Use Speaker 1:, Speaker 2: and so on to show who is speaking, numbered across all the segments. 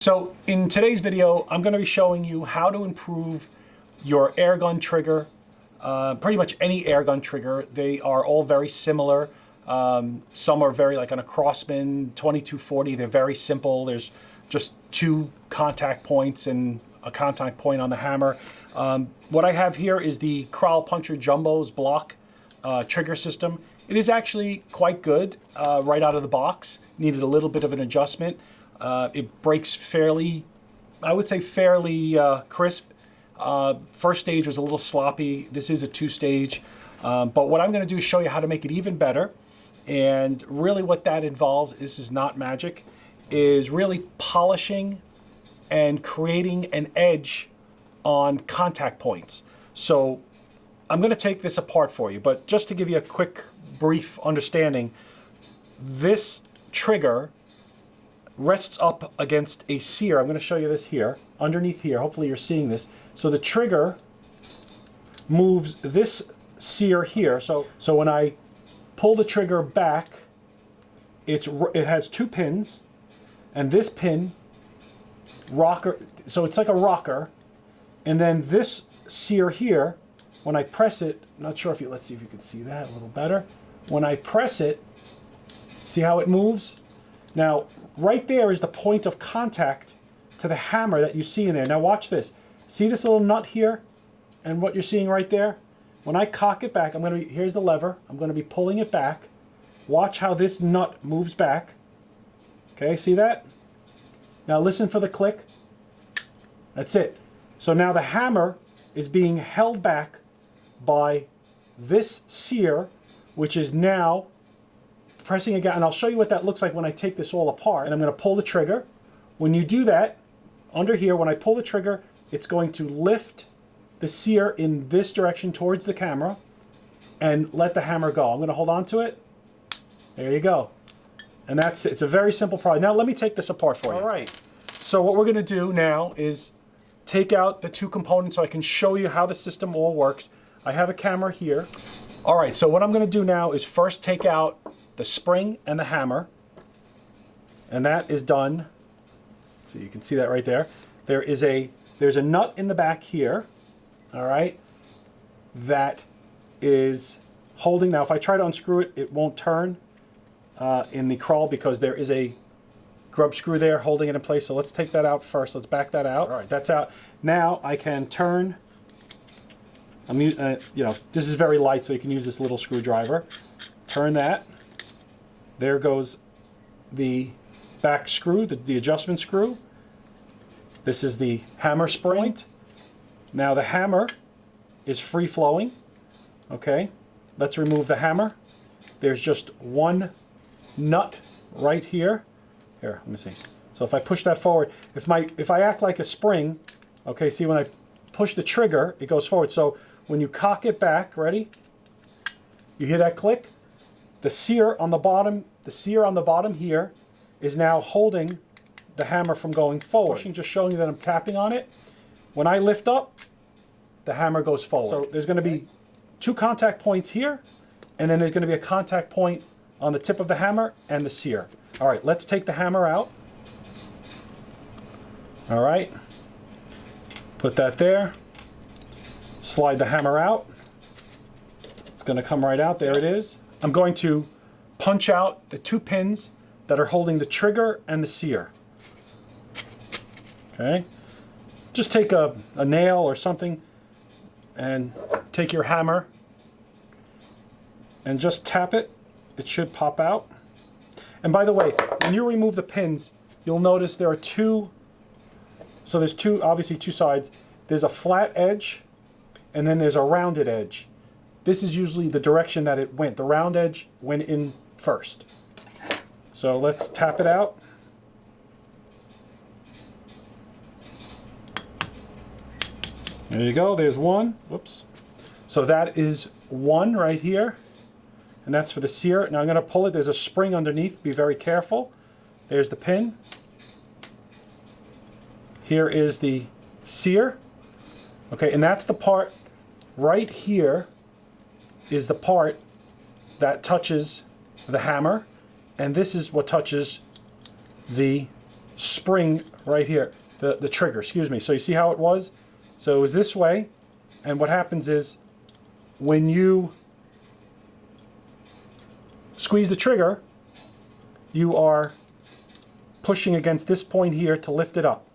Speaker 1: So in today's video, I'm going to be showing you how to improve your airgun trigger, pretty much any airgun trigger. They are all very similar. Some are very, like on a Crossman 2240, they're very simple. There's just two contact points and a contact point on the hammer. What I have here is the Crowell Puncher Jumbo's block trigger system. It is actually quite good right out of the box. Needed a little bit of an adjustment. It breaks fairly, I would say fairly crisp. First stage was a little sloppy. This is a two-stage. But what I'm going to do is show you how to make it even better. And really what that involves, this is not magic, is really polishing and creating an edge on contact points. So I'm going to take this apart for you, but just to give you a quick, brief understanding, this trigger rests up against a sear. I'm going to show you this here, underneath here. Hopefully you're seeing this. So the trigger moves this sear here. So when I pull the trigger back, it has two pins, and this pin, rocker, so it's like a rocker, and then this sear here, when I press it, not sure if you, let's see if you can see that a little better. When I press it, see how it moves? Now, right there is the point of contact to the hammer that you see in there. Now watch this. See this little nut here and what you're seeing right there? When I cock it back, here's the lever. I'm going to be pulling it back. Watch how this nut moves back. Okay, see that? Now listen for the click. That's it. So now the hammer is being held back by this sear, which is now pressing again, and I'll show you what that looks like when I take this all apart. And I'm going to pull the trigger. When you do that, under here, when I pull the trigger, it's going to lift the sear in this direction towards the camera and let the hammer go. I'm going to hold on to it. There you go. And that's it. It's a very simple product. Now let me take this apart for you. All right. So what we're going to do now is take out the two components so I can show you how the system all works. I have a camera here. All right, so what I'm going to do now is first take out the spring and the hammer, and that is done. So you can see that right there. There's a nut in the back here, all right, that is holding. Now if I try to unscrew it, it won't turn in the Crowell because there is a grub screw there holding it in place. So let's take that out first. Let's back that out. All right, that's out. Now I can turn. I'm using, this is very light, so you can use this little screwdriver. Turn that. There goes the back screw, the adjustment screw. This is the hammer spring. Now the hammer is free flowing. Okay, let's remove the hammer. There's just one nut right here. Here, let me see. So if I push that forward, if I act like a spring, okay, see when I push the trigger, it goes forward. So when you cock it back, ready? You hear that click? The sear on the bottom here is now holding the hammer from going forward. Just showing you that I'm tapping on it. When I lift up, the hammer goes forward. So there's going to be two contact points here, and then there's going to be a contact point on the tip of the hammer and the sear. All right, let's take the hammer out. All right, put that there. Slide the hammer out. It's going to come right out. There it is. I'm going to punch out the two pins that are holding the trigger and the sear. Okay. Just take a nail or something and take your hammer and just tap it. It should pop out. And by the way, when you remove the pins, you'll notice there are two, so there's obviously two sides. There's a flat edge and then there's a rounded edge. This is usually the direction that it went. The round edge went in first. So let's tap it out. There you go, there's one. Whoops. So that is one right here. And that's for the sear. Now I'm going to pull it. There's a spring underneath. Be very careful. There's the pin. Here is the sear. Okay, and that's the part right here is the part that touches the hammer, and this is what touches the spring right here, the trigger, excuse me. So you see how it was? So it was this way, and what happens is when you squeeze the trigger, you are pushing against this point here to lift it up,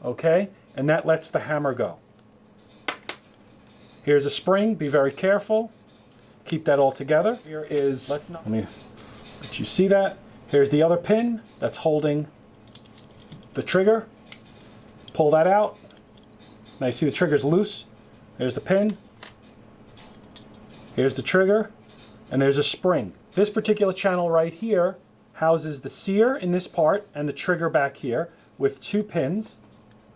Speaker 1: okay? And that lets the hammer go. Here's a spring, be very careful. Keep that all together. Here is, let me let you see that. Here's the other pin that's holding the trigger. Pull that out. Now you see the trigger's loose. There's the pin. Here's the trigger. And there's a spring. This particular channel right here houses the sear in this part and the trigger back here with two pins.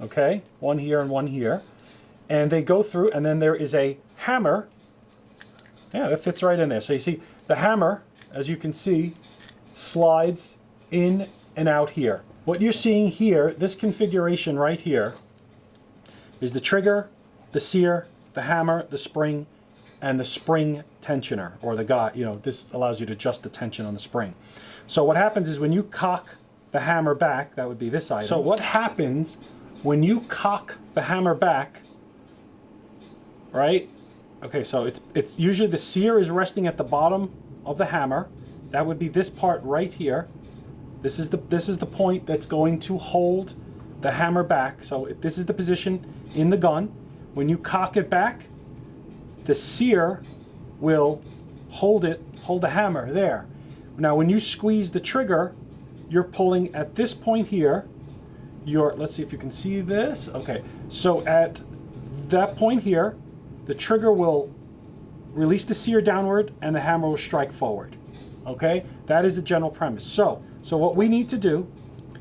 Speaker 1: Okay, one here and one here. And they go through, and then there is a hammer. Yeah, that fits right in there. So you see the hammer, as you can see, slides in and out here. What you're seeing here, this configuration right here, is the trigger, the sear, the hammer, the spring, and the spring tensioner, or the guide. You know, this allows you to adjust the tension on the spring. So what happens is when you cock the hammer back, that would be this item. So what happens when you cock the hammer back, right? Okay, so it's usually the sear is resting at the bottom of the hammer. That would be this part right here. This is the point that's going to hold the hammer back. So this is the position in the gun. When you cock it back, the sear will hold the hammer there. Now when you squeeze the trigger, you're pulling at this point here. Let's see if you can see this. Okay, so at that point here, the trigger will release the sear downward and the hammer will strike forward. Okay, that is the general premise. So what we need to do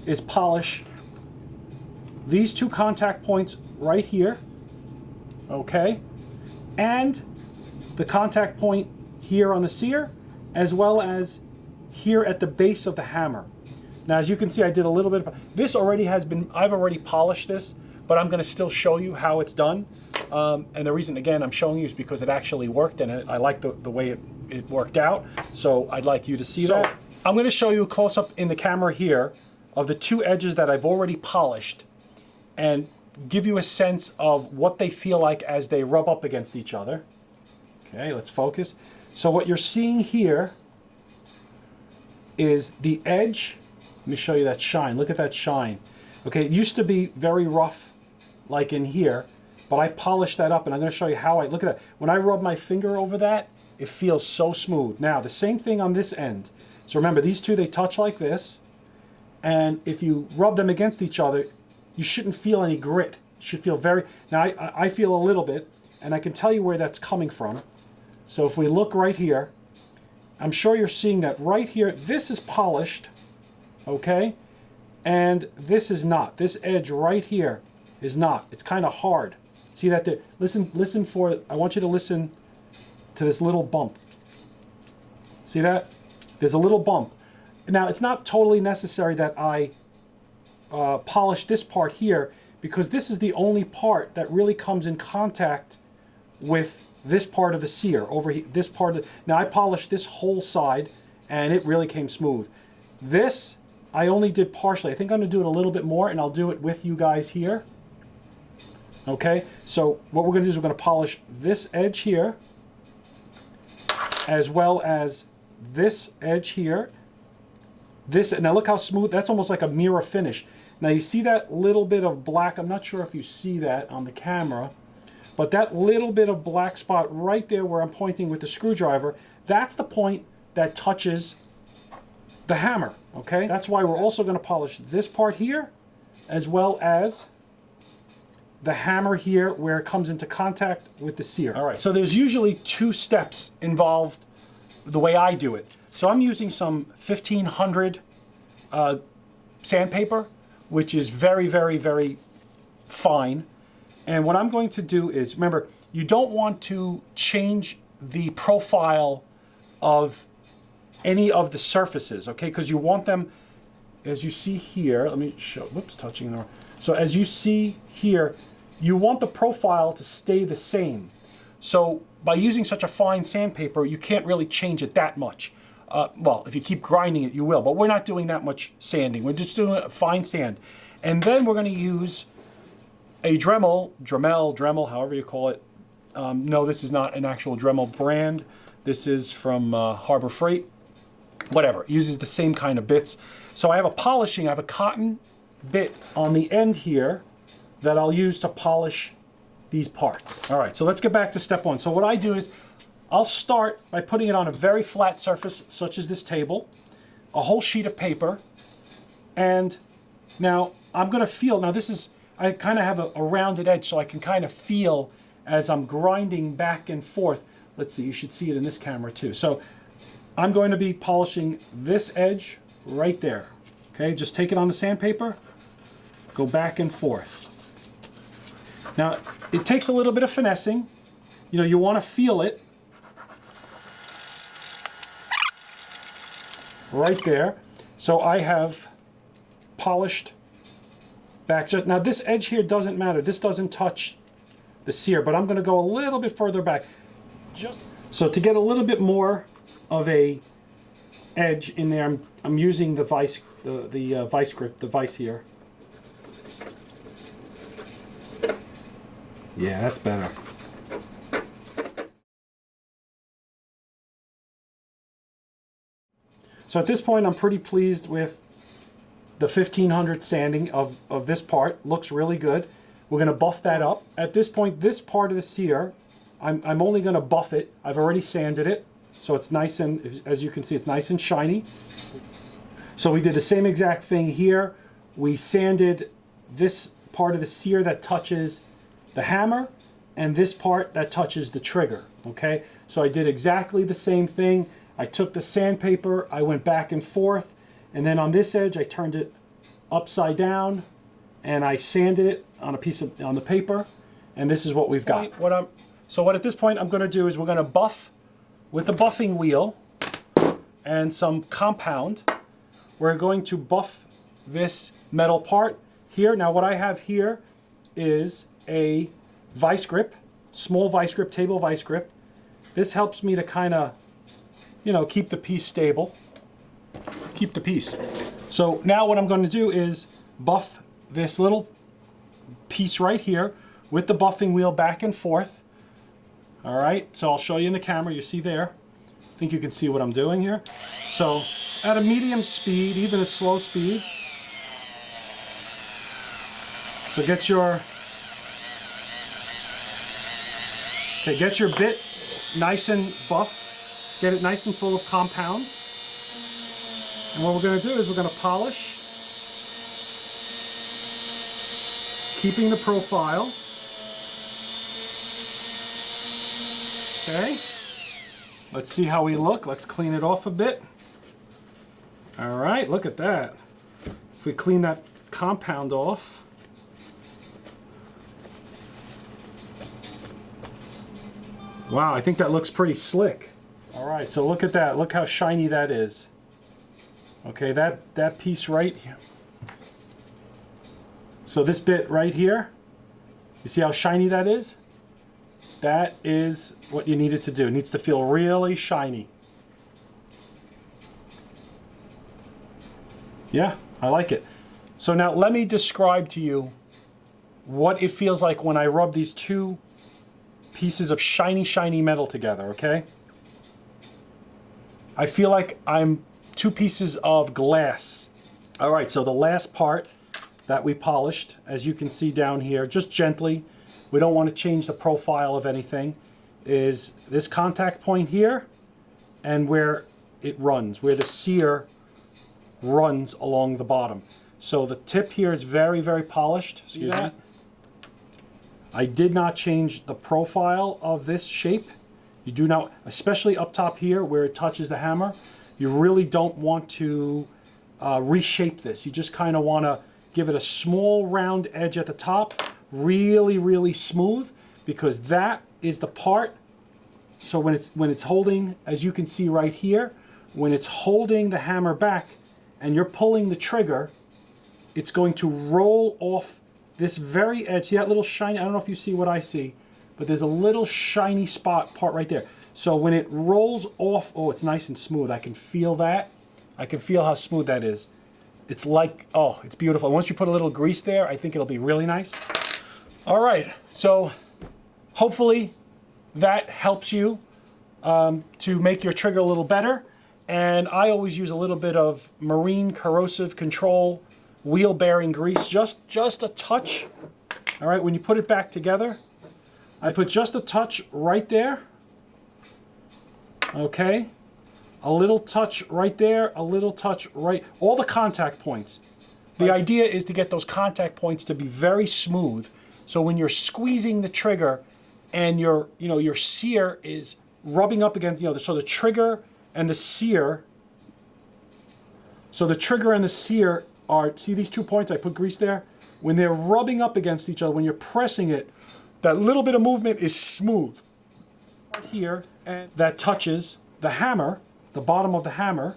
Speaker 1: is polish these two contact points right here, okay, and the contact point here on the sear, as well as here at the base of the hammer. Now, as you can see, I did a little bit of this already I've already polished this, but I'm going to still show you how it's done. And the reason, again, I'm showing you is because it actually worked, and I like the way it worked out. So I'd like you to see that. I'm going to show you a close-up in the camera here of the two edges that I've already polished and give you a sense of what they feel like as they rub up against each other. Okay, let's focus. So what you're seeing here is the edge. Let me show you that shine. Look at that shine. Okay, it used to be very rough, like in here, but I polished that up, and I'm going to show you how look at that. When I rub my finger over that, it feels so smooth. Now, the same thing on this end. So remember, these two, they touch like this, and if you rub them against each other, you shouldn't feel any grit. You should feel very, now I feel a little bit, and I can tell you where that's coming from. So if we look right here, I'm sure you're seeing that right here, this is polished, okay? And this is not. This edge right here is not. It's kind of hard. See that there? Listen for, I want you to listen to this little bump. See that? There's a little bump. Now, it's not totally necessary that I polish this part here, because this is the only part that really comes in contact with this part of the sear over here. This part now I polished this whole side, and it really came smooth. This I only did partially. I think I'm going to do it a little bit more, and I'll do it with you guys here. Okay, so what we're going to do is we're going to polish this edge here, as well as this edge here. This, now look how smooth, that's almost like a mirror finish. Now you see that little bit of black, I'm not sure if you see that on the camera, but that little bit of black spot right there where I'm pointing with the screwdriver, that's the point that touches the hammer, okay? That's why we're also going to polish this part here, as well as the hammer here where it comes into contact with the sear. All right, so there's usually two steps involved the way I do it. So I'm using some 1500 sandpaper, which is very, very, very fine. And what I'm going to do is, remember, you don't want to change the profile of any of the surfaces, okay? Because you want them, as you see here, let me show, whoops, touching there. So as you see here, you want the profile to stay the same. So by using such a fine sandpaper, you can't really change it that much. Well, if you keep grinding it, you will, but we're not doing that much sanding. We're just doing a fine sand. And then we're going to use a Dremel, however you call it. No, this is not an actual Dremel brand. This is from Harbor Freight. Whatever, it uses the same kind of bits. So I have a cotton bit on the end here that I'll use to polish these parts. All right, so let's get back to step one. So what I do is I'll start by putting it on a very flat surface, such as this table, a whole sheet of paper, and now I'm gonna feel, I kind of have a rounded edge, so I can kind of feel as I'm grinding back and forth. Let's see, you should see it in this camera too. So I'm going to be polishing this edge right there. Okay, just take it on the sandpaper, go back and forth. Now, it takes a little bit of finessing. You know, you want to feel it right there. So I have polished back. Now this edge here doesn't matter. This doesn't touch the sear, but I'm going to go a little bit further back. So to get a little bit more of a edge in there, I'm using the vice grip, the vice here. Yeah, that's better. So at this point, I'm pretty pleased with the 1500 sanding of this part. Looks really good. We're going to buff that up. At this point, this part of the sear, I'm only going to buff it. I've already sanded it, so it's nice, and as you can see, it's nice and shiny. So we did the same exact thing here. We sanded this part of the sear that touches the hammer and this part that touches the trigger. Okay, so I did exactly the same thing. I took the sandpaper, I went back and forth, and then on this edge I turned it upside down and I sanded it on on the paper, and this is what we've got. So at this point I'm going to do is we're going to buff with the buffing wheel and some compound. We're going to buff this metal part here. Now what I have here is a vice grip, small vice grip, table vice grip. This helps me to kind of, you know, keep the piece stable, keep the piece. So now what I'm going to do is buff this little piece right here with the buffing wheel back and forth. All right, so I'll show you in the camera, you see there. I think you can see what I'm doing here. So at a medium speed, even a slow speed. So get your bit nice and buff, get it nice and full of compound. And what we're going to do is we're going to polish, keeping the profile. Okay, let's see how we look. Let's clean it off a bit. All right, look at that. If we clean that compound off, wow, I think that looks pretty slick. All right, so look at that. Look how shiny that is. Okay, that piece right here. So this bit right here, you see how shiny that is? That is what you need it to do. It needs to feel really shiny. Yeah, I like it. So now let me describe to you what it feels like when I rub these two pieces of shiny, shiny metal together, okay? I feel like I'm two pieces of glass. All right, so the last part that we polished, as you can see down here, just gently, we don't want to change the profile of anything, is this contact point here and where it runs, where the sear runs along the bottom. So the tip here is very, very polished. Excuse me. I did not change the profile of this shape. You do not, especially up top here where it touches the hammer, you really don't want to reshape this. You just kind of want to give it a small round edge at the top, really, really smooth, because that is the part. So when it's holding, as you can see right here, when it's holding the hammer back and you're pulling the trigger, it's going to roll off this very edge. See that little shiny, I don't know if you see what I see, but there's a little shiny spot part right there. So when it rolls off, oh, it's nice and smooth. I can feel that. I can feel how smooth that is. It's like, oh, it's beautiful. Once you put a little grease there, I think it'll be really nice. All right, so hopefully that helps you to make your trigger a little better. And I always use a little bit of marine corrosive control wheel bearing grease, just a touch. All right, when you put it back together, I put just a touch right there. Okay, a little touch right there, a little touch right, all the contact points. The idea is to get those contact points to be very smooth, so when you're squeezing the trigger and your sear is rubbing up against, so the trigger and the sear, are, see these 2 points, I put grease there? When they're rubbing up against each other, when you're pressing it, that little bit of movement is smooth. Right here, and that touches the hammer, the bottom of the hammer,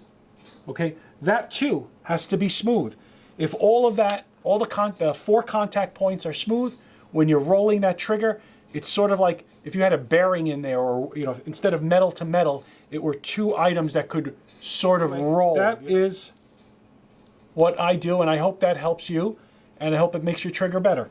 Speaker 1: okay? That too has to be smooth. If all of that, the 4 contact points are smooth, when you're rolling that trigger, it's sort of like if you had a bearing in there, or instead of metal to metal, it were 2 items that could sort of roll. That is what I do, and I hope that helps you, and I hope it makes your trigger better.